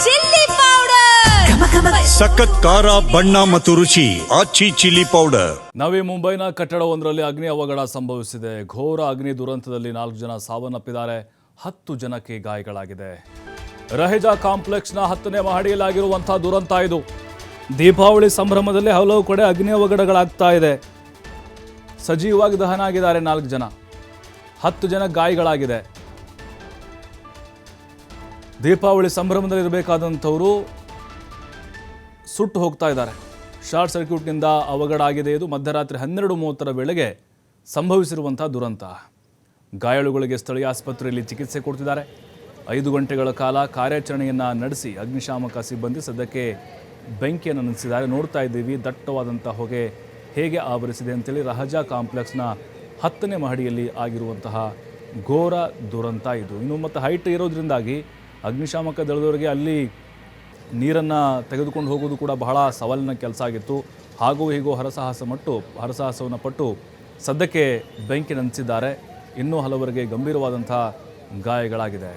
Chilli powder, ಸಖತ್ ಖಾರ ಬಣ್ಣ ಮತ್ತು ರುಚಿ ಆಚಿ ಚಿಲ್ಲಿ ಪೌಡರ್. ನವಿ ಮುಂಬೈನ ಕಟ್ಟಡವೊಂದರಲ್ಲಿ ಅಗ್ನಿ ಅವಘಡ ಸಂಭವಿಸಿದೆ. ಘೋರ ಅಗ್ನಿ ದುರಂತದಲ್ಲಿ 4 ಜನ ಸಾವನ್ನಪ್ಪಿದ್ದಾರೆ, 10 ಜನಕ್ಕೆ ಗಾಯಗಳಾಗಿದೆ. ರಹೇಜಾ ಕಾಂಪ್ಲೆಕ್ಸ್ನ 10ನೇ ಮಹಡಿಯಲ್ಲಾಗಿರುವಂತಹ ದುರಂತ ಇದು. ದೀಪಾವಳಿ ಸಂಭ್ರಮದಲ್ಲಿ ಹಲವು ಕಡೆ ಅಗ್ನಿ ಅವಘಡಗಳಾಗ್ತಾ ಇದೆ. ಸಜೀವವಾಗಿ ದಹನ ಆಗಿದ್ದಾರೆ 4 ಜನ, 10 ಜನ ಗಾಯಗಳಾಗಿದೆ. ದೀಪಾವಳಿ ಸಂಭ್ರಮದಲ್ಲಿ ಇರಬೇಕಾದಂಥವರು ಸುಟ್ಟು ಹೋಗ್ತಾ ಇದ್ದಾರೆ. ಶಾರ್ಟ್ ಸರ್ಕ್ಯೂಟ್ನಿಂದ ಅವಘಡ ಆಗಿದೆ. ಇದು ಮಧ್ಯರಾತ್ರಿ 12:30 ವೇಳೆಗೆ ಸಂಭವಿಸಿರುವಂಥ ದುರಂತ. ಗಾಯಾಳುಗಳಿಗೆ ಸ್ಥಳೀಯ ಆಸ್ಪತ್ರೆಯಲ್ಲಿ ಚಿಕಿತ್ಸೆ ಕೊಡ್ತಿದ್ದಾರೆ. 5 ಗಂಟೆಗಳ ಕಾಲ ಕಾರ್ಯಾಚರಣೆಯನ್ನು ನಡೆಸಿ ಅಗ್ನಿಶಾಮಕ ಸಿಬ್ಬಂದಿ ಸದ್ಯಕ್ಕೆ ಬೆಂಕಿಯನ್ನು ನಂದಿಸಿದ್ದಾರೆ. ನೋಡ್ತಾ ಇದ್ದೀವಿ ದಟ್ಟವಾದಂಥ ಹೊಗೆ ಹೇಗೆ ಆವರಿಸಿದೆ ಅಂತೇಳಿ. ರಹಜಾ ಕಾಂಪ್ಲೆಕ್ಸ್ನ 10ನೇ ಮಹಡಿಯಲ್ಲಿ ಆಗಿರುವಂತಹ ಘೋರ ದುರಂತ ಇದು. ಇನ್ನು ಮತ್ತು ಹೈಟ್ ಇರೋದ್ರಿಂದಾಗಿ ಅಗ್ನಿಶಾಮಕ ದಳದವರಿಗೆ ಅಲ್ಲಿ ನೀರನ್ನು ತೆಗೆದುಕೊಂಡು ಹೋಗೋದು ಕೂಡ ಬಹಳ ಸವಾಲಿನ ಕೆಲಸ ಆಗಿತ್ತು. ಹಾಗೂ ಹೀಗೂ ಹರಸಾಹಸವನ್ನು ಪಟ್ಟು ಸದ್ಯಕ್ಕೆ ಬೆಂಕಿ ನಂದಿಸಿದ್ದಾರೆ. ಇನ್ನೂ ಹಲವರಿಗೆ ಗಂಭೀರವಾದಂಥ ಗಾಯಗಳಾಗಿದೆ.